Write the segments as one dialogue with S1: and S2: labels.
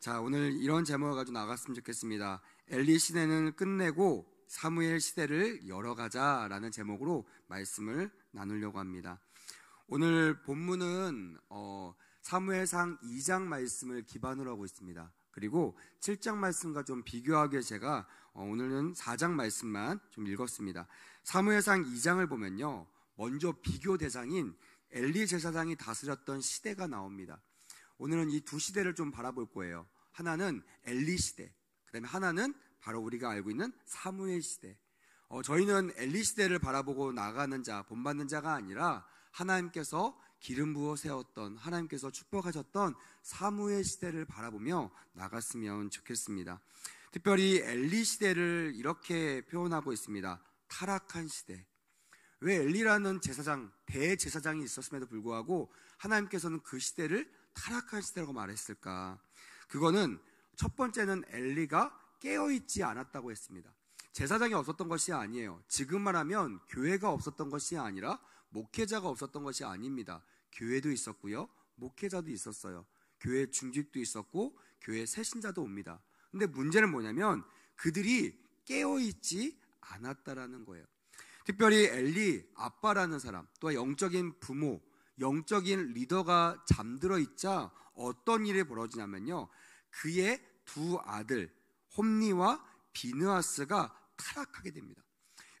S1: 자, 오늘 이런 제목을 가지고 나갔으면 좋겠습니다. 엘리 시대는 끝내고 사무엘 시대를 열어가자라는 제목으로 말씀을 나누려고 합니다. 오늘 본문은 사무엘상 2장 말씀을 기반으로 하고 있습니다. 그리고 7장 말씀과 좀 비교하게 제가 오늘은 4장 말씀만 좀 읽었습니다. 사무엘상 2장을 보면요, 먼저 비교 대상인 엘리 제사장이 다스렸던 시대가 나옵니다. 오늘은 이 두 시대를 좀 바라볼 거예요. 하나는 엘리 시대, 그 다음에 하나는 바로 우리가 알고 있는 사무엘 시대. 저희는 엘리 시대를 바라보고 나가는 자, 본받는 자가 아니라 하나님께서 기름 부어 세웠던, 하나님께서 축복하셨던 사무엘 시대를 바라보며 나갔으면 좋겠습니다. 특별히 엘리 시대를 이렇게 표현하고 있습니다. 타락한 시대. 왜 엘리라는 제사장, 대제사장이 있었음에도 불구하고 하나님께서는 그 시대를 타락한 시대라고 말했을까? 그거는 첫 번째는 엘리가 깨어있지 않았다고 했습니다. 제사장이 없었던 것이 아니에요. 지금 말하면 교회가 없었던 것이 아니라 목회자가 없었던 것이 아닙니다. 교회도 있었고요, 목회자도 있었어요. 교회 중직도 있었고 교회 새신자도 옵니다. 근데 문제는 뭐냐면 그들이 깨어있지 않았다라는 거예요. 특별히 엘리 아빠라는 사람, 또 영적인 부모, 영적인 리더가 잠들어 있자 어떤 일이 벌어지냐면요, 그의 두 아들 홈니와 비느하스가 타락하게 됩니다.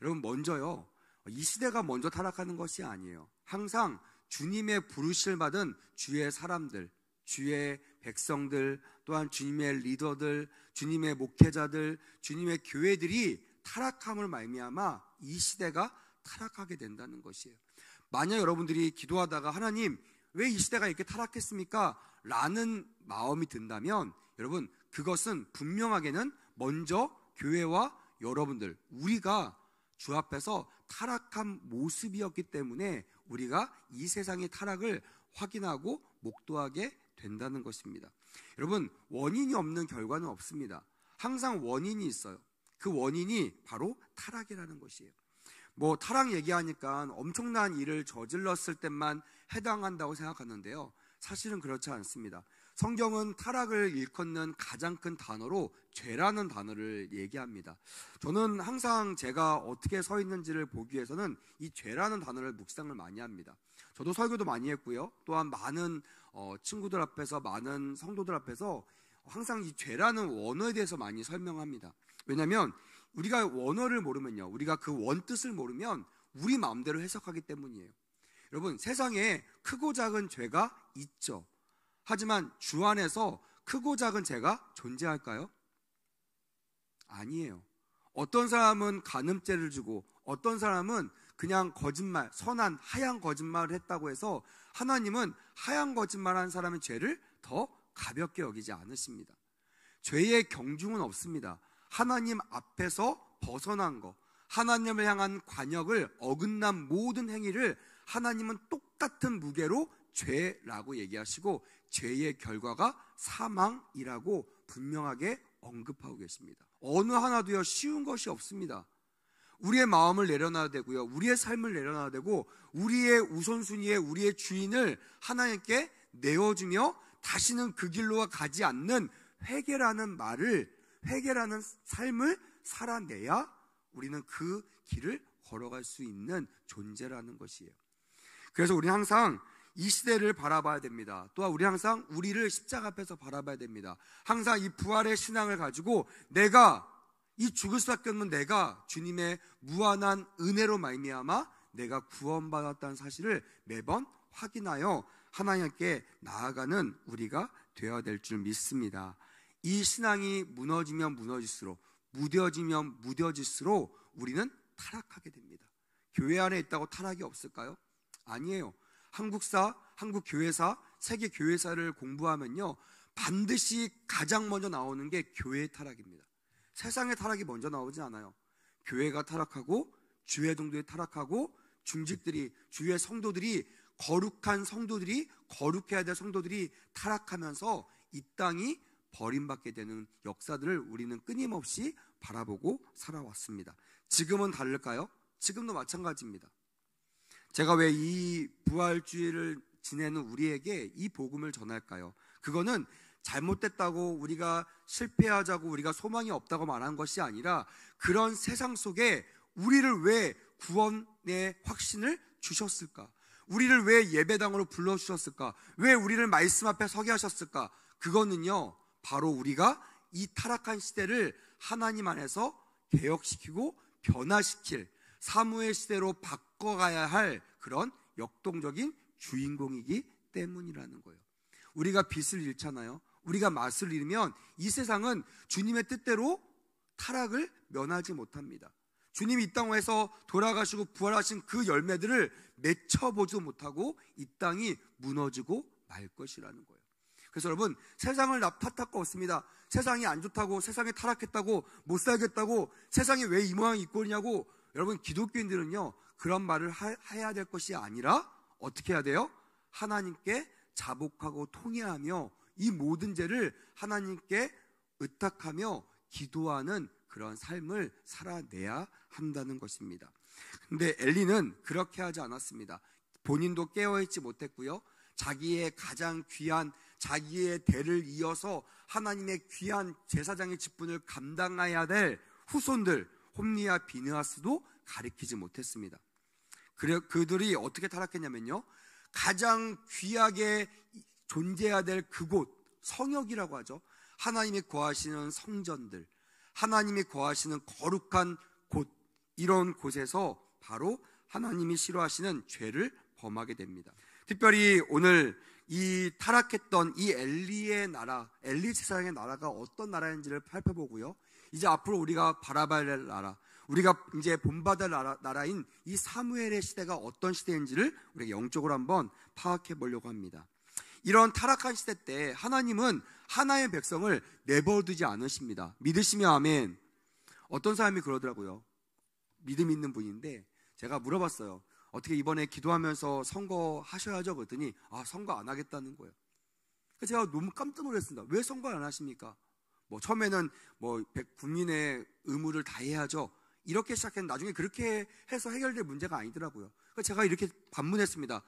S1: 여러분, 먼저요, 이 시대가 먼저 타락하는 것이 아니에요. 항상 주님의 부르심을 받은 주의 사람들, 주의 백성들, 또한 주님의 리더들, 주님의 목회자들, 주님의 교회들이 타락함을 말미암아 이 시대가 타락하게 된다는 것이에요. 만약 여러분들이 기도하다가 하나님, 왜 이 시대가 이렇게 타락했습니까? 라는 마음이 든다면 여러분, 그것은 분명하게는 먼저 교회와 여러분들, 우리가 주 앞에서 타락한 모습이었기 때문에 우리가 이 세상의 타락을 확인하고 목도하게 된다는 것입니다. 여러분, 원인이 없는 결과는 없습니다. 항상 원인이 있어요. 그 원인이 바로 타락이라는 것이에요. 타락 얘기하니까 엄청난 일을 저질렀을 때만 해당한다고 생각하는데요, 사실은 그렇지 않습니다. 성경은 타락을 일컫는 가장 큰 단어로 죄라는 단어를 얘기합니다. 저는 항상 제가 어떻게 서 있는지를 보기 위해서는 이 죄라는 단어를 묵상을 많이 합니다. 저도 설교도 많이 했고요, 또한 많은 친구들 앞에서, 많은 성도들 앞에서 항상 이 죄라는 원어에 대해서 많이 설명합니다. 왜냐하면 우리가 원어를 모르면요, 우리가 그 원뜻을 모르면 우리 마음대로 해석하기 때문이에요. 여러분, 세상에 크고 작은 죄가 있죠. 하지만 주 안에서 크고 작은 죄가 존재할까요? 아니에요. 어떤 사람은 간음죄를 주고 어떤 사람은 그냥 거짓말, 선한 하얀 거짓말을 했다고 해서 하나님은 하얀 거짓말한 사람의 죄를 더 가볍게 여기지 않으십니다. 죄의 경중은 없습니다. 하나님 앞에서 벗어난 거, 하나님을 향한 관역을 어긋난 모든 행위를 하나님은 똑같은 무게로 죄라고 얘기하시고 죄의 결과가 사망이라고 분명하게 언급하고 계십니다. 어느 하나도요 쉬운 것이 없습니다. 우리의 마음을 내려놔야 되고요, 우리의 삶을 내려놔야 되고, 우리의 우선순위에 우리의 주인을 하나님께 내어주며 다시는 그 길로 가지 않는 회개라는 삶을 살아내야 우리는 그 길을 걸어갈 수 있는 존재라는 것이에요. 그래서 우리는 항상 이 시대를 바라봐야 됩니다. 또한 우리 항상 우리를 십자가 앞에서 바라봐야 됩니다. 항상 이 부활의 신앙을 가지고 내가 이 죽을 수밖에 없는 내가 주님의 무한한 은혜로 말미암아 내가 구원받았다는 사실을 매번 확인하여 하나님께 나아가는 우리가 되어야 될 줄 믿습니다. 이 신앙이 무너지면 무너질수록, 무뎌지면 무뎌질수록 우리는 타락하게 됩니다. 교회 안에 있다고 타락이 없을까요? 아니에요. 한국사, 한국교회사, 세계교회사를 공부하면요, 반드시 가장 먼저 나오는 게 교회의 타락입니다. 세상의 타락이 먼저 나오지 않아요. 교회가 타락하고, 주의 동들이 타락하고, 중직들이, 주의 성도들이, 거룩한 성도들이, 거룩해야 될 성도들이 타락하면서 이 땅이 버림받게 되는 역사들을 우리는 끊임없이 바라보고 살아왔습니다. 지금은 다를까요? 지금도 마찬가지입니다. 제가 왜 이 부활주의를 지내는 우리에게 이 복음을 전할까요? 그거는 잘못됐다고 우리가 실패하자고 우리가 소망이 없다고 말한 것이 아니라 그런 세상 속에 우리를 왜 구원의 확신을 주셨을까? 우리를 왜 예배당으로 불러주셨을까? 왜 우리를 말씀 앞에 서게 하셨을까? 그거는요, 바로 우리가 이 타락한 시대를 하나님 안에서 개혁시키고 변화시킬 사무엘 시대로 바꿔가야 할 그런 역동적인 주인공이기 때문이라는 거예요. 우리가 빛을 잃잖아요. 우리가 맛을 잃으면 이 세상은 주님의 뜻대로 타락을 면하지 못합니다. 주님이 이 땅에서 돌아가시고 부활하신 그 열매들을 맺혀보지도 못하고 이 땅이 무너지고 말 것이라는 거예요. 그래서 여러분, 세상을 탓할 거 없습니다. 세상이 안 좋다고, 세상에 타락했다고, 못 살겠다고, 세상이 왜 이 모양 이 꼴이냐고. 여러분, 기독교인들은요, 그런 말을 해야 될 것이 아니라 어떻게 해야 돼요? 하나님께 자복하고 통회하며 이 모든 죄를 하나님께 의탁하며 기도하는 그런 삶을 살아내야 한다는 것입니다. 근데 엘리는 그렇게 하지 않았습니다. 본인도 깨어있지 못했고요, 자기의 가장 귀한 자기의 대를 이어서 하나님의 귀한 제사장의 직분을 감당해야 될 후손들 홈리와 비느하스도 가리키지 못했습니다. 그들이 어떻게 타락했냐면요, 가장 귀하게 존재해야 될 그곳, 성역이라고 하죠. 하나님이 거하시는 성전들, 하나님이 거하시는 거룩한 곳, 이런 곳에서 바로 하나님이 싫어하시는 죄를 범하게 됩니다. 특별히 오늘 이 타락했던 이 엘리의 나라, 엘리 제사장의 나라가 어떤 나라인지를 살펴보고요, 이제 앞으로 우리가 바라봐야 할 나라, 우리가 이제 본받을 나라인 이 사무엘의 시대가 어떤 시대인지를 우리가 영적으로 한번 파악해 보려고 합니다. 이런 타락한 시대 때 하나님은 하나의 백성을 내버려두지 않으십니다. 믿으시면 아멘. 어떤 사람이 그러더라고요. 믿음 있는 분인데 제가 물어봤어요. 어떻게 이번에 기도하면서 선거 하셔야죠? 그랬더니 선거 안 하겠다는 거예요. 그래서 제가 너무 깜짝 놀랐습니다. 왜 선거 안 하십니까? 처음에는 국민의 의무를 다해야죠, 이렇게 시작했는데 나중에 그렇게 해서 해결될 문제가 아니더라고요. 그래서 제가 이렇게 반문했습니다.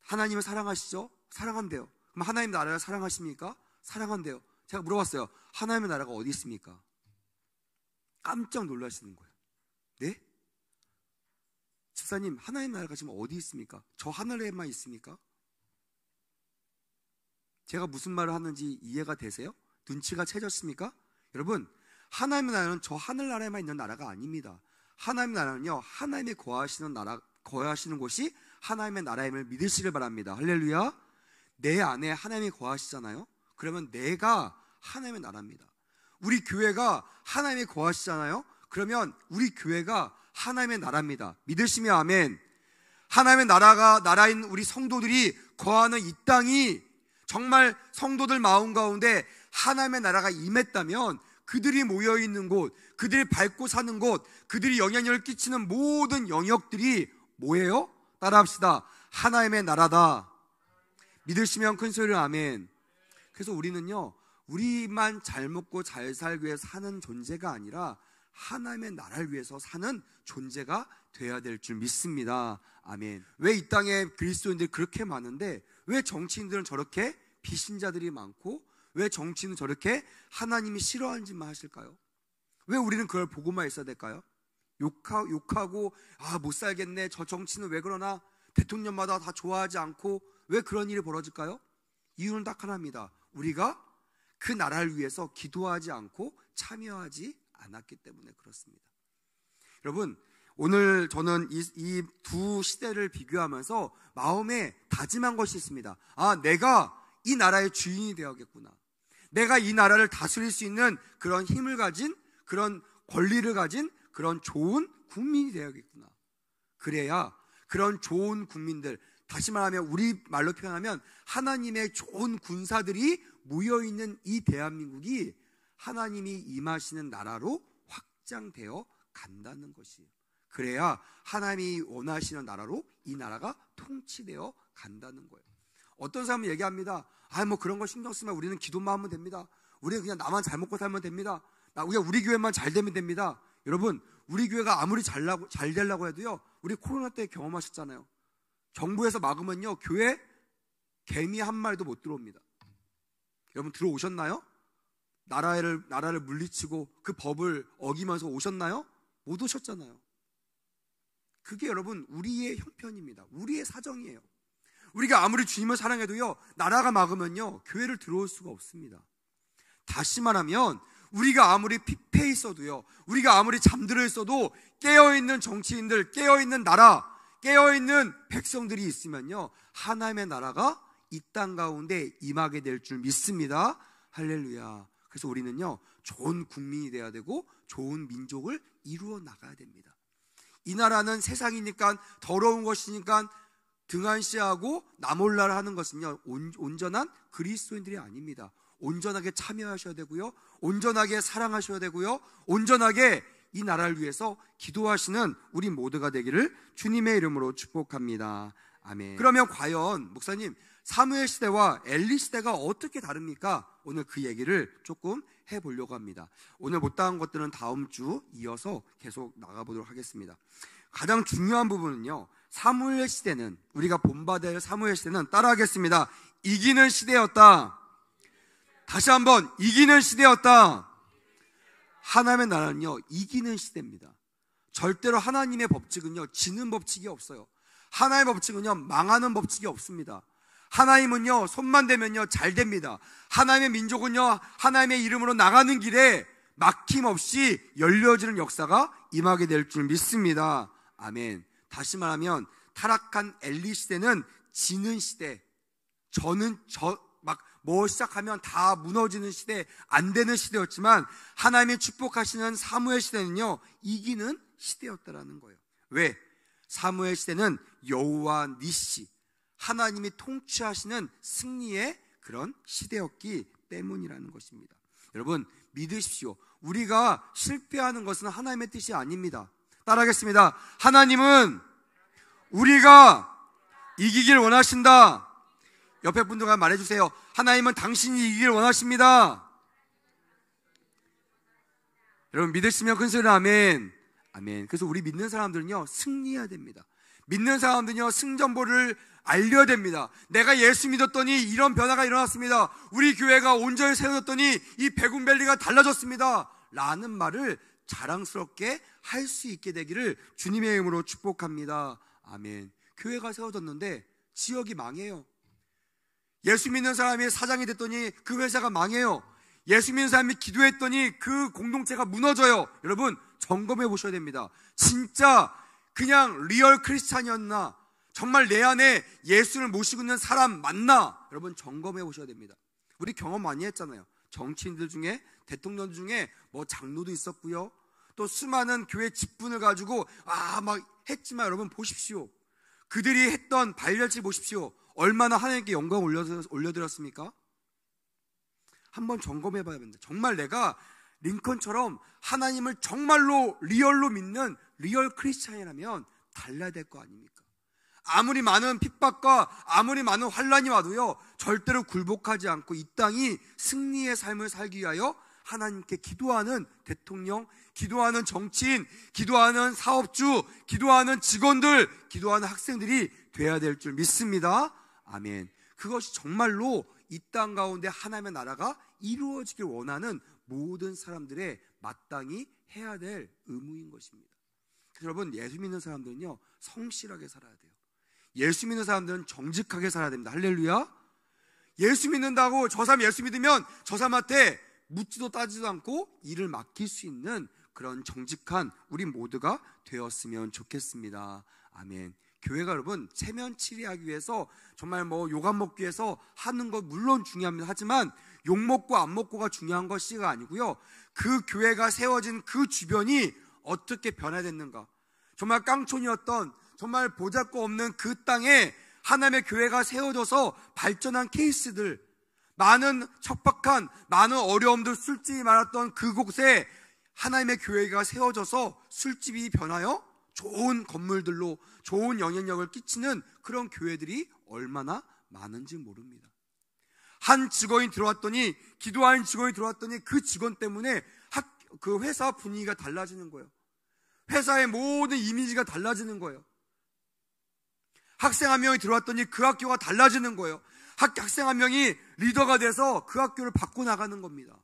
S1: 하나님을 사랑하시죠? 사랑한대요. 그럼 하나님 나라를 사랑하십니까? 사랑한대요. 제가 물어봤어요. 하나님의 나라가 어디 있습니까? 깜짝 놀라시는 거예요. 네? 집사님, 하나님 나라가 지금 어디 있습니까? 저 하늘에만 있습니까? 제가 무슨 말을 하는지 이해가 되세요? 눈치가 채졌습니까? 여러분, 하나님의 나라는 저 하늘나라에만 있는 나라가 아닙니다. 하나님의 나라는요, 하나님이 거하시는 곳이 하나님의 나라임을 믿으시길 바랍니다. 할렐루야. 내 안에 하나님이 거하시잖아요. 그러면 내가 하나님의 나라입니다. 우리 교회가 하나님이 거하시잖아요. 그러면 우리 교회가 하나님의 나라입니다. 믿으시면 아멘. 하나님의 나라인 우리 성도들이 거하는 이 땅이 정말 성도들 마음 가운데 하나님의 나라가 임했다면 그들이 모여있는 곳, 그들이 밟고 사는 곳, 그들이 영향력을 끼치는 모든 영역들이 뭐예요? 따라합시다. 하나님의 나라다. 믿으시면 큰 소리로 아멘. 그래서 우리는요, 우리만 잘 먹고 잘 살기 위해 사는 존재가 아니라 하나님의 나라를 위해서 사는 존재가 되어야 될 줄 믿습니다. 아멘. 왜 이 땅에 그리스도인들이 그렇게 많은데 왜 정치인들은 저렇게 비신자들이 많고 왜 정치인은 저렇게 하나님이 싫어하는지만 하실까요? 왜 우리는 그걸 보고만 있어야 될까요? 욕하고 못 살겠네, 저 정치는 왜 그러나, 대통령마다 다 좋아하지 않고 왜 그런 일이 벌어질까요? 이유는 딱 하나입니다. 우리가 그 나라를 위해서 기도하지 않고 참여하지 않았기 때문에 그렇습니다. 여러분, 오늘 저는 이 두 시대를 비교하면서 마음에 다짐한 것이 있습니다. 내가 이 나라의 주인이 되어야겠구나. 내가 이 나라를 다스릴 수 있는 그런 힘을 가진, 그런 권리를 가진 그런 좋은 국민이 되어야겠구나. 그래야 그런 좋은 국민들, 다시 말하면 우리 말로 표현하면 하나님의 좋은 군사들이 모여있는 이 대한민국이 하나님이 임하시는 나라로 확장되어 간다는 것이에요. 그래야 하나님이 원하시는 나라로 이 나라가 통치되어 간다는 거예요. 어떤 사람은 얘기합니다. 그런 거 신경 쓰면 우리는 기도만 하면 됩니다. 우리는 그냥 나만 잘 먹고 살면 됩니다. 우리 교회만 잘 되면 됩니다. 여러분, 우리 교회가 아무리 잘 되려고 해도요, 우리 코로나 때 경험하셨잖아요. 정부에서 막으면요, 교회 개미 한 마리도 못 들어옵니다. 여러분 들어오셨나요? 나라를 물리치고 그 법을 어기면서 오셨나요? 못 오셨잖아요. 그게 여러분 우리의 형편입니다. 우리의 사정이에요. 우리가 아무리 주님을 사랑해도요, 나라가 막으면요, 교회를 들어올 수가 없습니다. 다시 말하면 우리가 아무리 피폐해 있어도요, 우리가 아무리 잠들어 있어도 깨어있는 정치인들, 깨어있는 나라, 깨어있는 백성들이 있으면요, 하나님의 나라가 이 땅 가운데 임하게 될 줄 믿습니다. 할렐루야. 그래서 우리는요, 좋은 국민이 돼야 되고 좋은 민족을 이루어 나가야 됩니다. 이 나라는 세상이니까, 더러운 것이니까 등한시하고 나몰라를 하는 것은요, 온전한 그리스도인들이 아닙니다. 온전하게 참여하셔야 되고요, 온전하게 사랑하셔야 되고요, 온전하게 이 나라를 위해서 기도하시는 우리 모두가 되기를 주님의 이름으로 축복합니다. 아멘. 그러면 과연 목사님, 사무엘 시대와 엘리 시대가 어떻게 다릅니까? 오늘 그 얘기를 조금 해보려고 합니다. 오늘 못다한 것들은 다음 주 이어서 계속 나가보도록 하겠습니다. 가장 중요한 부분은요, 사무엘 시대는, 우리가 본받을 사무엘 시대는 따라하겠습니다. 이기는 시대였다. 다시 한번, 이기는 시대였다. 하나님의 나라는요, 이기는 시대입니다. 절대로 하나님의 법칙은요, 지는 법칙이 없어요. 하나님의 법칙은요, 망하는 법칙이 없습니다. 하나님은요, 손만 대면요, 잘 됩니다. 하나님의 민족은요, 하나님의 이름으로 나가는 길에 막힘없이 열려지는 역사가 임하게 될 줄 믿습니다. 아멘. 다시 말하면 타락한 엘리 시대는 지는 시대, 뭐 시작하면 다 무너지는 시대, 안 되는 시대였지만 하나님이 축복하시는 사무엘 시대는요, 이기는 시대였다라는 거예요. 왜? 사무엘 시대는 여호와 니시, 하나님이 통치하시는 승리의 그런 시대였기 때문이라는 것입니다. 여러분 믿으십시오. 우리가 실패하는 것은 하나님의 뜻이 아닙니다. 따라하겠습니다. 하나님은 우리가 이기길 원하신다. 옆에 분들과 말해주세요. 하나님은 당신이 이기길 원하십니다. 여러분 믿으시면 큰 소리로 아멘. 아멘. 그래서 우리 믿는 사람들은요, 승리해야 됩니다. 믿는 사람들은요, 승전보를 알려야 됩니다. 내가 예수 믿었더니 이런 변화가 일어났습니다. 우리 교회가 온전히 세워졌더니 이 베군밸리가 달라졌습니다. 라는 말을 자랑스럽게 할 수 있게 되기를 주님의 이름으로 축복합니다. 아멘. 교회가 세워졌는데 지역이 망해요. 예수 믿는 사람이 사장이 됐더니 그 회사가 망해요. 예수 믿는 사람이 기도했더니 그 공동체가 무너져요. 여러분 점검해 보셔야 됩니다. 진짜 그냥 리얼 크리스찬이었나? 정말 내 안에 예수를 모시고 있는 사람 맞나? 여러분 점검해 보셔야 됩니다. 우리 경험 많이 했잖아요. 정치인들 중에, 대통령 중에 뭐 장로도 있었고요, 또 수많은 교회 직분을 가지고 막 했지만 여러분 보십시오. 그들이 했던 발열체 보십시오. 얼마나 하나님께 영광 올려드렸습니까? 한번 점검해 봐야 됩니다. 정말 내가 링컨처럼 하나님을 정말로 리얼로 믿는 리얼 크리스찬이라면 달라야 될 거 아닙니까? 아무리 많은 핍박과 아무리 많은 환란이 와도요, 절대로 굴복하지 않고 이 땅이 승리의 삶을 살기 위하여 하나님께 기도하는 대통령, 기도하는 정치인, 기도하는 사업주, 기도하는 직원들, 기도하는 학생들이 돼야 될 줄 믿습니다. 아멘. 그것이 정말로 이 땅 가운데 하나님의 나라가 이루어지길 원하는 모든 사람들의 마땅히 해야 될 의무인 것입니다. 그래서 여러분 예수 믿는 사람들은요, 성실하게 살아야 돼요. 예수 믿는 사람들은 정직하게 살아야 됩니다. 할렐루야. 예수 믿는다고 저 사람 예수 믿으면 저 사람한테 묻지도 따지도 않고 일을 맡길 수 있는 그런 정직한 우리 모두가 되었으면 좋겠습니다. 아멘. 교회가 여러분 체면치레하기 위해서 정말 뭐 욕 안 먹기 위해서 하는 것 물론 중요합니다. 하지만 욕 먹고 안 먹고가 중요한 것이 아니고요, 그 교회가 세워진 그 주변이 어떻게 변화됐는가. 정말 깡촌이었던, 정말 보잘것 없는 그 땅에 하나님의 교회가 세워져서 발전한 케이스들, 많은 척박한, 많은 어려움들, 술집이 많았던 그곳에 하나님의 교회가 세워져서 술집이 변하여 좋은 건물들로 좋은 영향력을 끼치는 그런 교회들이 얼마나 많은지 모릅니다. 한 직원이 들어왔더니, 기도하는 직원이 들어왔더니 그 직원 때문에 그 회사 분위기가 달라지는 거예요. 회사의 모든 이미지가 달라지는 거예요. 학생 한 명이 들어왔더니 그 학교가 달라지는 거예요. 학생 한 명이 리더가 돼서 그 학교를 바꿔나가는 겁니다.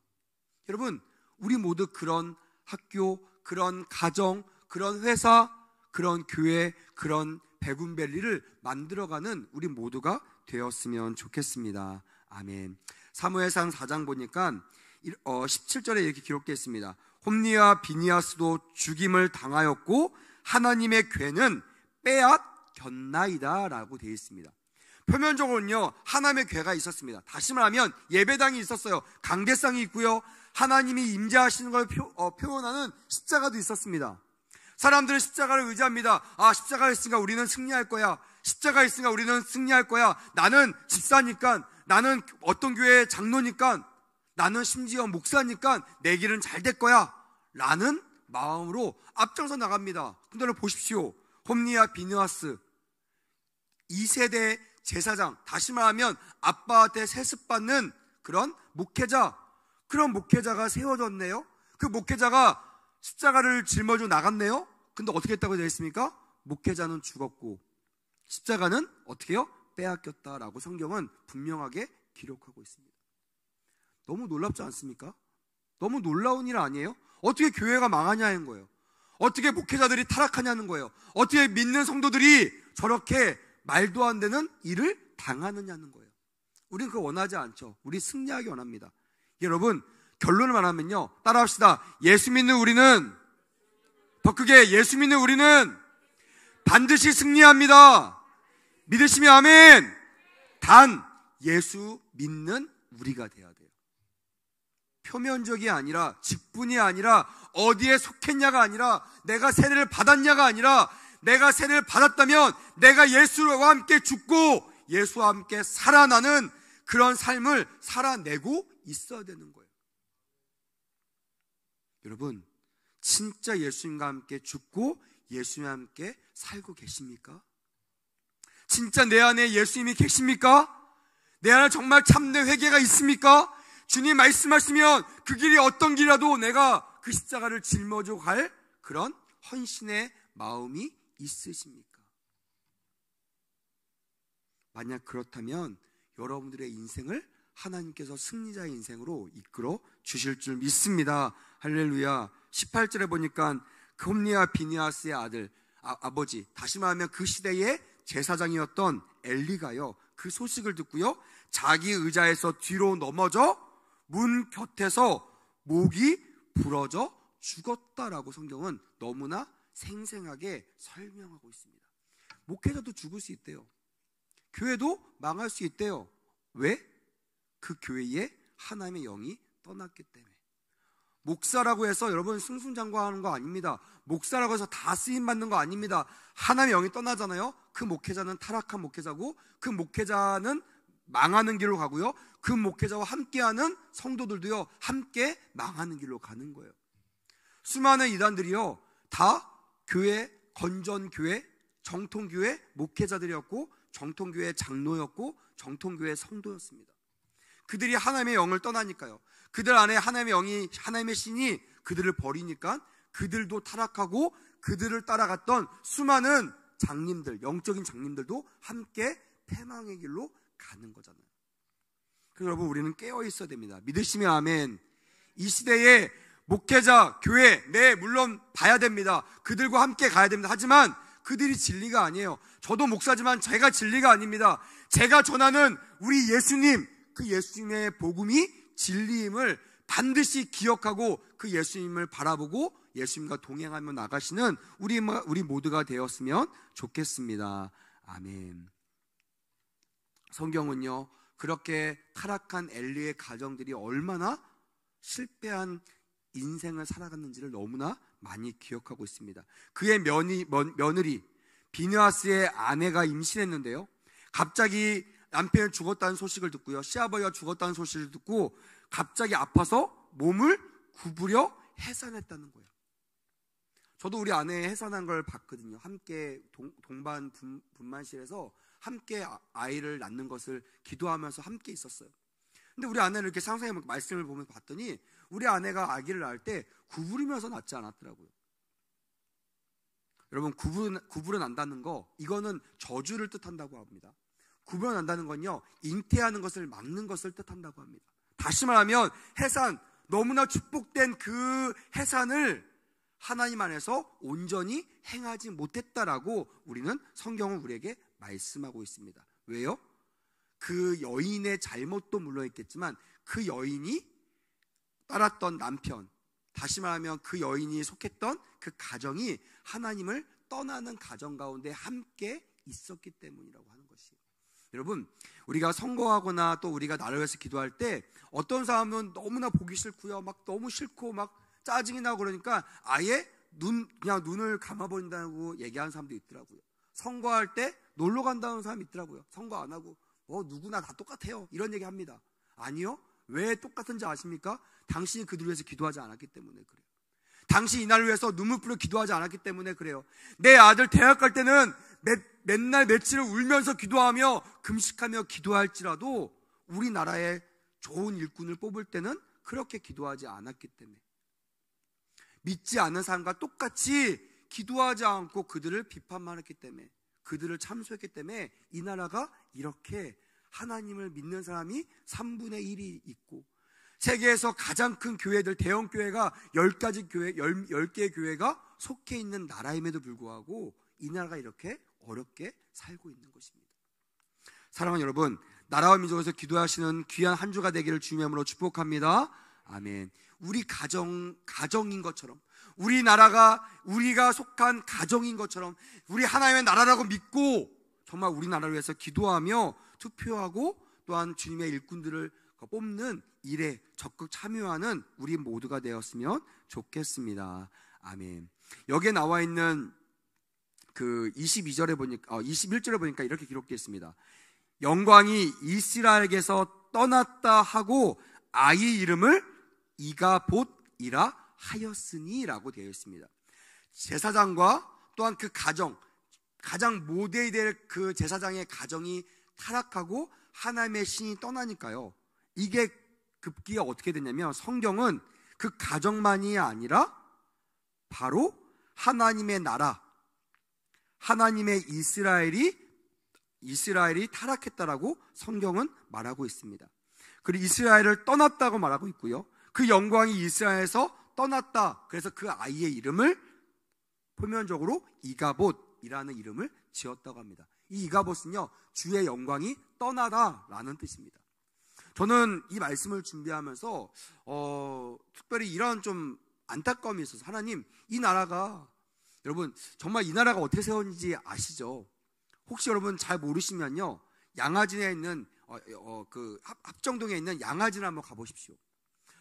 S1: 여러분, 우리 모두 그런 학교, 그런 가정, 그런 회사, 그런 교회, 그런 베군밸리를 만들어가는 우리 모두가 되었으면 좋겠습니다. 아멘. 사무엘상 4장 보니까 17절에 이렇게 기록되어 있습니다. 홈니와 비니아스도 죽임을 당하였고 하나님의 궤는 빼앗겼나이다 라고 되어 있습니다. 표면적으로는요, 하나님의 궤가 있었습니다. 다시 말하면 예배당이 있었어요. 강대상이 있고요, 하나님이 임재하시는 걸 표현하는 십자가도 있었습니다. 사람들은 십자가를 의지합니다. 십자가가 있으니까 우리는 승리할 거야. 십자가 있으니까 우리는 승리할 거야. 나는 집사니까, 나는 어떤 교회의 장로니까, 나는 심지어 목사니까 내 길은 잘 될 거야 라는 마음으로 앞장서 나갑니다. 근데 보십시오. 홈니와 비느하스 2세대 제사장, 다시 말하면 아빠한테 세습받는 그런 목회자, 그런 목회자가 세워졌네요. 그 목회자가 십자가를 짊어지고 나갔네요. 근데 어떻게 했다고 되어 있습니까? 목회자는 죽었고 십자가는 어떻게 해요? 빼앗겼다라고 성경은 분명하게 기록하고 있습니다. 너무 놀랍지 않습니까? 너무 놀라운 일 아니에요? 어떻게 교회가 망하냐는 거예요. 어떻게 목회자들이 타락하냐는 거예요. 어떻게 믿는 성도들이 저렇게 말도 안 되는 일을 당하느냐는 거예요. 우리는 그거 원하지 않죠. 우리 승리하기 원합니다. 여러분, 결론을 말하면요, 따라합시다. 예수 믿는 우리는, 더 크게, 예수 믿는 우리는 반드시 승리합니다. 믿으시면 아멘. 단 예수 믿는 우리가 돼야 돼요. 표면적이 아니라, 직분이 아니라, 어디에 속했냐가 아니라, 내가 세례를 받았냐가 아니라, 내가 세례를 받았다면 내가 예수와 함께 죽고 예수와 함께 살아나는 그런 삶을 살아내고 있어야 되는 거예요. 여러분, 진짜 예수님과 함께 죽고 예수님과 함께 살고 계십니까? 진짜 내 안에 예수님이 계십니까? 내 안에 정말 참된 회개가 있습니까? 주님 말씀하시면 그 길이 어떤 길이라도 내가 그 십자가를 짊어지고 갈 그런 헌신의 마음이 있으십니까? 만약 그렇다면 여러분들의 인생을 하나님께서 승리자의 인생으로 이끌어 주실 줄 믿습니다. 할렐루야. 18절에 보니까 홈니와 비니아스의 아들, 아버지, 다시 말하면 그 시대의 제사장이었던 엘리가요, 그 소식을 듣고요, 자기 의자에서 뒤로 넘어져 문 곁에서 목이 부러져 죽었다라고 성경은 너무나 생생하게 설명하고 있습니다. 목회자도 죽을 수 있대요. 교회도 망할 수 있대요. 왜? 그 교회에 하나님의 영이 떠났기 때문에. 목사라고 해서 여러분 승승장구하는 거 아닙니다. 목사라고 해서 다 쓰임받는 거 아닙니다. 하나님의 영이 떠나잖아요. 그 목회자는 타락한 목회자고, 그 목회자는 망하는 길로 가고요, 그 목회자와 함께하는 성도들도요 함께 망하는 길로 가는 거예요. 수많은 이단들이요 다 교회, 건전교회, 정통교회 목회자들이었고, 정통교회 장로였고, 정통교회 성도였습니다. 그들이 하나님의 영을 떠나니까요, 그들 안에 하나님의 영이, 하나님의 신이 그들을 버리니까 그들도 타락하고, 그들을 따라갔던 수많은 장님들, 영적인 장님들도 함께 패망의 길로 가는 거잖아요. 그래서 여러분, 우리는 깨어 있어야 됩니다. 믿으시면 아멘. 이 시대에 목회자, 교회, 물론 봐야 됩니다. 그들과 함께 가야 됩니다. 하지만 그들이 진리가 아니에요. 저도 목사지만 제가 진리가 아닙니다. 제가 전하는 우리 예수님, 그 예수님의 복음이 진리임을 반드시 기억하고 그 예수님을 바라보고 예수님과 동행하며 나가시는 우리 모두가 되었으면 좋겠습니다. 아멘. 성경은요, 그렇게 타락한 엘리의 가정들이 얼마나 실패한 인생을 살아갔는지를 너무나 많이 기억하고 있습니다. 그의 며느리 비느하스의 아내가 임신했는데요, 갑자기 남편이 죽었다는 소식을 듣고요, 시아버지가 죽었다는 소식을 듣고 갑자기 아파서 몸을 구부려 해산했다는 거예요. 저도 우리 아내 해산한 걸 봤거든요. 함께 동반 분만실에서 함께 아이를 낳는 것을 기도하면서 함께 있었어요. 근데 우리 아내를 이렇게 상상해 말씀을 보면서 봤더니 우리 아내가 아기를 낳을 때 구부리면서 낳지 않았더라고요. 여러분, 구부려 난다는 거, 이거는 저주를 뜻한다고 합니다. 구별한다는 건요, 잉태하는 것을 막는 것을 뜻한다고 합니다. 다시 말하면 해산, 너무나 축복된 그 해산을 하나님 안에서 온전히 행하지 못했다라고 우리는 성경은 우리에게 말씀하고 있습니다. 왜요? 그 여인의 잘못도 물론 있겠지만 그 여인이 따랐던 남편, 다시 말하면 그 여인이 속했던 그 가정이 하나님을 떠나는 가정 가운데 함께 있었기 때문이라고 하는 것이에요. 여러분, 우리가 선거하거나 또 우리가 나를 위해서 기도할 때 어떤 사람은 너무나 보기 싫고요, 막 너무 싫고 막 짜증이 나고 그러니까 아예 그냥 눈을 감아버린다고 얘기하는 사람도 있더라고요. 선거할 때 놀러 간다는 사람이 있더라고요. 선거 안 하고 누구나 다 똑같아요, 이런 얘기 합니다. 아니요, 왜 똑같은지 아십니까? 당신이 그들을 위해서 기도하지 않았기 때문에 그래요. 당신이 이날을 위해서 눈물 뿌려 기도하지 않았기 때문에 그래요. 내 아들 대학 갈 때는 맨날 며칠을 울면서 기도하며 금식하며 기도할지라도 우리나라에 좋은 일꾼을 뽑을 때는 그렇게 기도하지 않았기 때문에, 믿지 않는 사람과 똑같이 기도하지 않고 그들을 비판만 했기 때문에, 그들을 참소했기 때문에 이 나라가 이렇게 하나님을 믿는 사람이 3분의 1이 있고, 세계에서 가장 큰 교회들, 대형 교회가 10가지 교회, 10개의 교회가 속해 있는 나라임에도 불구하고 이 나라가 이렇게 어렵게 살고 있는 것입니다. 사랑하는 여러분, 나라와 민족에서 기도하시는 귀한 한 주가 되기를 주님의 이름으로 축복합니다. 아멘. 우리 가정인 것처럼, 우리가 속한 가정인 것처럼, 우리 하나님의 나라라고 믿고 정말 우리나라를 위해서 기도하며 투표하고 또한 주님의 일꾼들을 뽑는 일에 적극 참여하는 우리 모두가 되었으면 좋겠습니다. 아멘. 여기에 나와 있는 그 21절에 보니까 이렇게 기록되어 있습니다. 영광이 이스라엘에게서 떠났다 하고 아이 이름을 이가봇이라 하였으니 라고 되어 있습니다. 제사장과 또한 그 가장 모델이 될 그 제사장의 가정이 타락하고 하나님의 신이 떠나니까요, 이게 급기야 어떻게 됐냐면, 성경은 그 가정만이 아니라 바로 하나님의 나라, 하나님의 이스라엘이 타락했다라고 성경은 말하고 있습니다. 그리고 이스라엘을 떠났다고 말하고 있고요, 그 영광이 이스라엘에서 떠났다, 그래서 그 아이의 이름을 표면적으로 이가봇이라는 이름을 지었다고 합니다. 이 이가봇은요, 주의 영광이 떠나다라는 뜻입니다. 저는 이 말씀을 준비하면서 특별히 이런 좀 안타까움이 있어서, 하나님, 이 나라가, 여러분 정말 이 나라가 어떻게 세웠는지 아시죠? 혹시 여러분 잘 모르시면요, 양화진에 있는 그 합정동에 있는 양화진을 한번 가보십시오.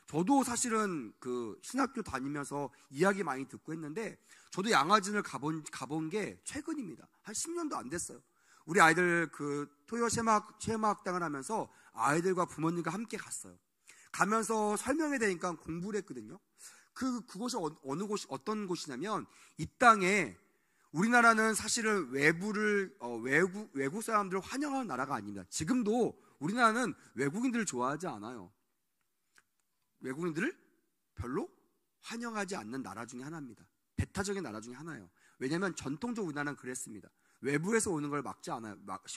S1: 저도 사실은 그 신학교 다니면서 이야기 많이 듣고 했는데, 저도 양화진을 가본 게 최근입니다. 한 10년도 안 됐어요. 우리 아이들 그 토요 체험학당을 하면서 아이들과 부모님과 함께 갔어요. 가면서 설명에 대니까 공부를 했거든요. 그곳이 어떤 곳이냐면, 이 땅에 우리나라는 사실은 외국 사람들을 환영하는 나라가 아닙니다. 지금도 우리나라는 외국인들을 좋아하지 않아요. 외국인들을 별로 환영하지 않는 나라 중에 하나입니다. 배타적인 나라 중에 하나예요. 왜냐하면 전통적으로 우리나라는 그랬습니다. 외부에서 오는 걸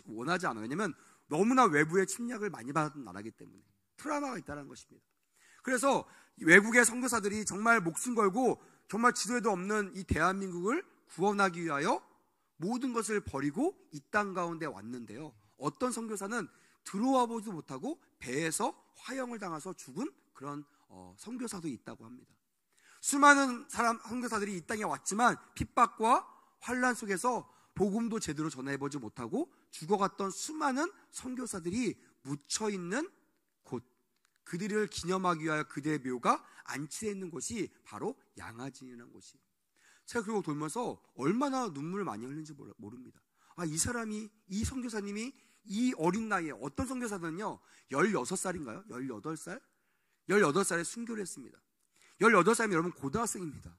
S1: 원하지 않아요. 왜냐하면 너무나 외부의 침략을 많이 받았던 나라이기 때문에 트라우마가 있다는 것입니다. 그래서 외국의 선교사들이 정말 목숨 걸고 정말 지도에도 없는 이 대한민국을 구원하기 위하여 모든 것을 버리고 이 땅 가운데 왔는데요, 어떤 선교사는 들어와 보지도 못하고 배에서 화형을 당해서 죽은 그런 선교사도 있다고 합니다. 수많은 선교사들이 이 땅에 왔지만 핍박과 환란 속에서 복음도 제대로 전해보지 못하고 죽어갔던 수많은 선교사들이 묻혀있는 곳, 그들을 기념하기 위하여 그들의 묘가 안치되어 있는 곳이 바로 양화진이라는 곳이에요. 제가 그리고 돌면서 얼마나 눈물을 많이 흘린지 모릅니다. 이 선교사님이 이 어린 나이에, 어떤 선교사들은요 16살인가요? 18살? 18살에 순교를 했습니다. 18살이면 여러분 고등학생입니다.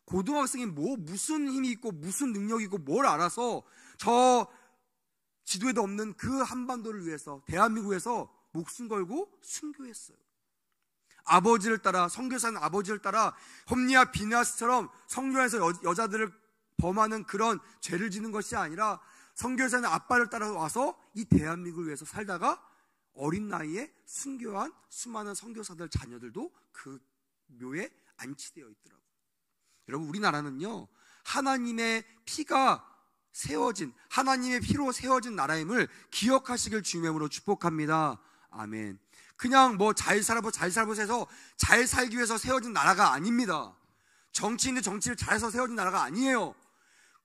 S1: 고등학생이 무슨 힘이 있고 무슨 능력이 있고 뭘 알아서 저 지도에도 없는 그 한반도를 위해서, 대한민국에서 목숨 걸고 순교했어요. 아버지를 따라, 선교사는 아버지를 따라 홈리아 비나스처럼 성교에서 여자들을 범하는 그런 죄를 지는 것이 아니라 선교사는 아빠를 따라와서 이 대한민국을 위해서 살다가 어린 나이에 순교한 수많은 선교사들 자녀들도 그 묘에 안치되어 있더라고요. 여러분, 우리나라는요, 하나님의 피가 세워진, 하나님의 피로 세워진 나라임을 기억하시길 주님으로 축복합니다. 아멘. 그냥 뭐 잘 살보세서 잘 살기 위해서 세워진 나라가 아닙니다. 정치인들 정치를 잘해서 세워진 나라가 아니에요.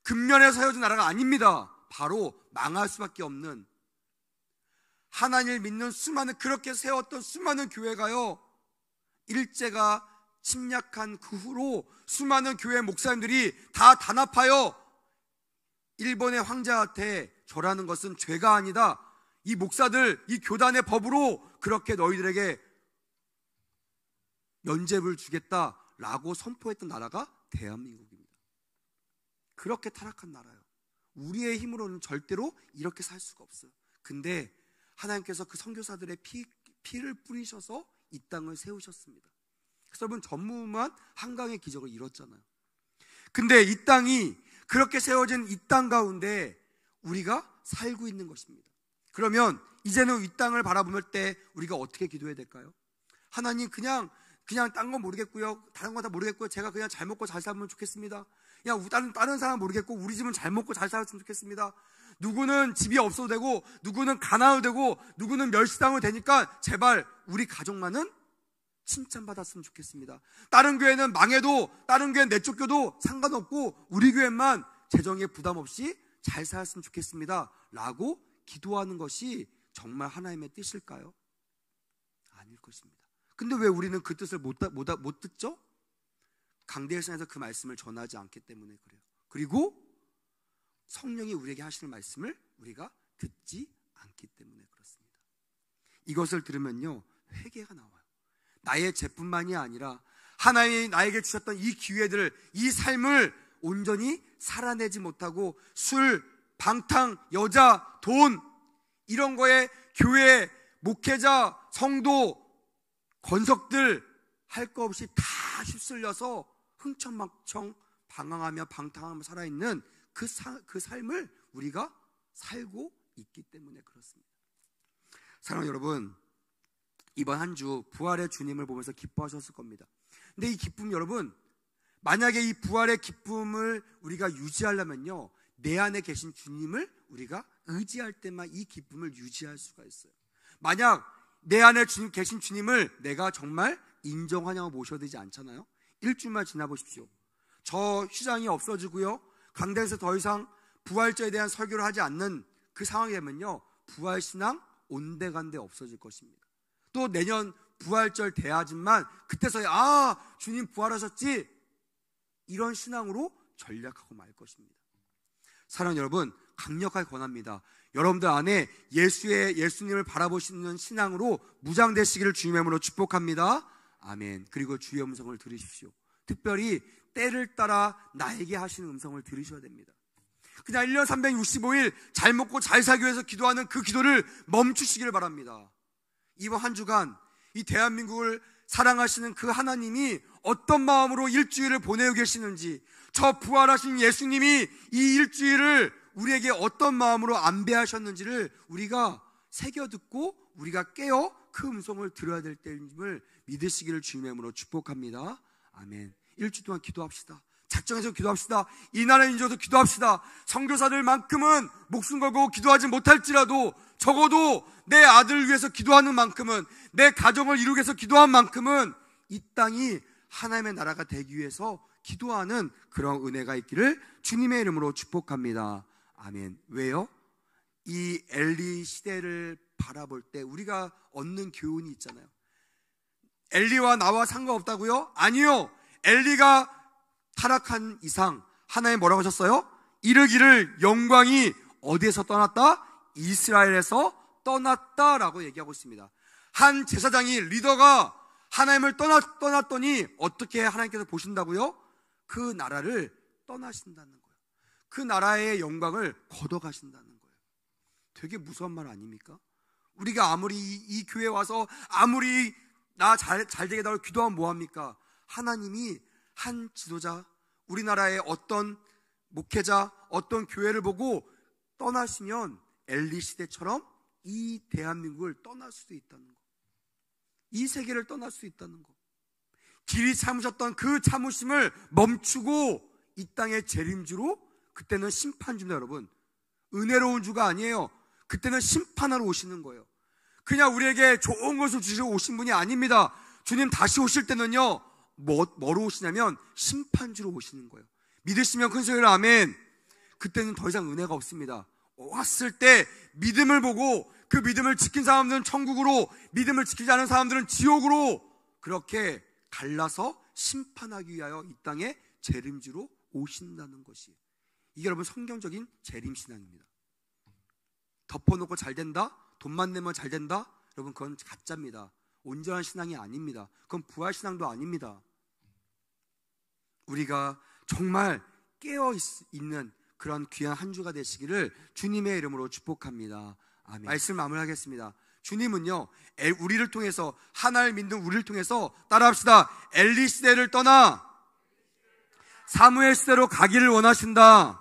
S1: 근면에서 세워진 나라가 아닙니다. 바로 망할 수밖에 없는, 하나님을 믿는 수많은, 그렇게 세웠던 수많은 교회가요, 일제가 침략한 그 후로 수많은 교회 목사님들이 다 단합하여 일본의 황제한테 절하는 것은 죄가 아니다, 이 목사들, 이 교단의 법으로 그렇게 너희들에게 면죄부를 주겠다라고 선포했던 나라가 대한민국입니다. 그렇게 타락한 나라예요. 우리의 힘으로는 절대로 이렇게 살 수가 없어요. 근데 하나님께서 그 선교사들의 피를 뿌리셔서 이 땅을 세우셨습니다. 그래서 여러분, 전무후무한 한강의 기적을 이뤘잖아요. 근데 이 땅이, 그렇게 세워진 이 땅 가운데 우리가 살고 있는 것입니다. 그러면 이제는 이 땅을 바라볼 때 우리가 어떻게 기도해야 될까요? 하나님, 그냥 딴 건 모르겠고요, 다른 건 다 모르겠고요, 제가 그냥 잘 먹고 잘 살면 좋겠습니다. 그냥 다른 사람 모르겠고 우리 집은 잘 먹고 잘 살았으면 좋겠습니다. 누구는 집이 없어도 되고, 누구는 가난해도 되고, 누구는 멸시당해도 되니까 제발 우리 가족만은 칭찬받았으면 좋겠습니다. 다른 교회는 망해도, 다른 교회는 내쫓겨도 상관없고 우리 교회만 재정에 부담 없이 잘 살았으면 좋겠습니다 라고 기도하는 것이 정말 하나님의 뜻일까요? 아닐 것입니다. 근데 왜 우리는 그 뜻을 못 듣죠? 강대일상에서 그 말씀을 전하지 않기 때문에 그래요. 그리고 성령이 우리에게 하시는 말씀을 우리가 듣지 않기 때문에 그렇습니다. 이것을 들으면요, 회개가 나와요. 나의 죄뿐만이 아니라 하나님이 나에게 주셨던 이 기회들을, 이 삶을 온전히 살아내지 못하고 술, 방탕, 여자, 돈, 이런 거에 교회, 목회자, 성도, 권석들 할 거 없이 다 휩쓸려서 흥청망청 방황하며 방탕하며 살아있는 그 삶을 우리가 살고 있기 때문에 그렇습니다. 사랑하는 여러분, 이번 한 주 부활의 주님을 보면서 기뻐하셨을 겁니다. 근데 이 기쁨, 여러분, 만약에 이 부활의 기쁨을 우리가 유지하려면요, 내 안에 계신 주님을 우리가 의지할 때만 이 기쁨을 유지할 수가 있어요. 만약 내 안에 계신 주님을 내가 정말 인정하냐고 모셔야 되지 않잖아요. 일주일만 지나보십시오. 저 휴장이 없어지고요, 강단에서 더 이상 부활절에 대한 설교를 하지 않는 그 상황이 되면요, 부활신앙 온데간데 없어질 것입니다. 또 내년 부활절 돼야지만 그때서야 주님 부활하셨지, 이런 신앙으로 전략하고 말 것입니다. 사랑하는 여러분, 강력하게 권합니다. 여러분들 안에 예수님을 바라보시는 신앙으로 무장되시기를 주님의 이름으로 축복합니다. 아멘. 그리고 주의 음성을 들으십시오. 특별히 때를 따라 나에게 하시는 음성을 들으셔야 됩니다. 그냥 1년 365일 잘 먹고 잘 살기 위해서 기도하는 그 기도를 멈추시기를 바랍니다. 이번 한 주간 이 대한민국을 사랑하시는 그 하나님이 어떤 마음으로 일주일을 보내고 계시는지, 저 부활하신 예수님이 이 일주일을 우리에게 어떤 마음으로 안배하셨는지를 우리가 새겨듣고 우리가 깨어 그 음성을 들어야 될 때임을 믿으시기를 주님의 이름으로 축복합니다. 아멘. 일주일 동안 기도합시다. 작정해서 기도합시다. 이 나라의 인조도 기도합시다. 선교사들만큼은 목숨 걸고 기도하지 못할지라도 적어도 내 아들을 위해서 기도하는 만큼은, 내 가정을 이루기 위해서 기도한 만큼은 이 땅이 하나님의 나라가 되기 위해서 기도하는 그런 은혜가 있기를 주님의 이름으로 축복합니다. 아멘. 왜요? 이 엘리 시대를 바라볼 때 우리가 얻는 교훈이 있잖아요. 엘리와 나와 상관없다고요? 아니요. 엘리가 타락한 이상 하나님 뭐라고 하셨어요? 이르기를 영광이 어디에서 떠났다? 이스라엘에서 떠났다라고 얘기하고 있습니다. 한 제사장이, 리더가 하나님을 떠났더니 어떻게 하나님께서 보신다고요? 그 나라를 떠나신다는 거예요. 그 나라의 영광을 걷어가신다는 거예요. 되게 무서운 말 아닙니까? 우리가 아무리 이 교회에 와서 아무리 나 잘 되게 달라고 기도하면 뭐합니까? 하나님이 한 지도자, 우리나라의 어떤 목회자, 어떤 교회를 보고 떠나시면 엘리 시대처럼 이 대한민국을 떠날 수도 있다는 거, 이 세계를 떠날 수 있다는 거, 길이 참으셨던 그 참으심을 멈추고 이 땅의 재림주로, 그때는 심판주입니다. 여러분, 은혜로운 주가 아니에요. 그때는 심판하러 오시는 거예요. 그냥 우리에게 좋은 것을 주시고 오신 분이 아닙니다. 주님 다시 오실 때는요, 뭐로 오시냐면 심판주로 오시는 거예요. 믿으시면 큰 소리로 아멘. 그때는 더 이상 은혜가 없습니다. 왔을 때 믿음을 보고 그 믿음을 지킨 사람들은 천국으로, 믿음을 지키지 않은 사람들은 지옥으로, 그렇게 갈라서 심판하기 위하여 이 땅에 재림주로 오신다는 것이, 이게 여러분 성경적인 재림신앙입니다. 덮어놓고 잘 된다, 돈만 내면 잘 된다, 여러분 그건 가짜입니다. 온전한 신앙이 아닙니다. 그건 부활신앙도 아닙니다. 우리가 정말 깨어있는 그런 귀한 한 주가 되시기를 주님의 이름으로 축복합니다. 아멘. 말씀 마무리하겠습니다. 주님은요, 우리를 통해서, 하나를 믿는 우리를 통해서, 따라합시다. 엘리 시대를 떠나 사무엘 시대로 가기를 원하신다.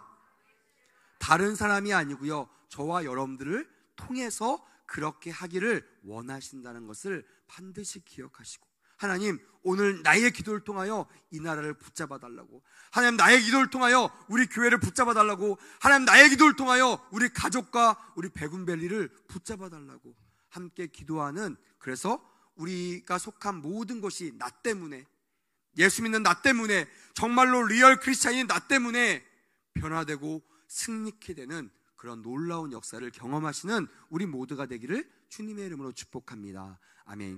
S1: 다른 사람이 아니고요, 저와 여러분들을 통해서 그렇게 하기를 원하신다는 것을 반드시 기억하시고, 하나님 오늘 나의 기도를 통하여 이 나라를 붙잡아 달라고, 하나님 나의 기도를 통하여 우리 교회를 붙잡아 달라고, 하나님 나의 기도를 통하여 우리 가족과 우리 백운밸리를 붙잡아 달라고 함께 기도하는, 그래서 우리가 속한 모든 것이 나 때문에, 예수 믿는 나 때문에, 정말로 리얼 크리스찬인 나 때문에 변화되고 승리케 되는 그런 놀라운 역사를 경험하시는 우리 모두가 되기를 주님의 이름으로 축복합니다. 아멘.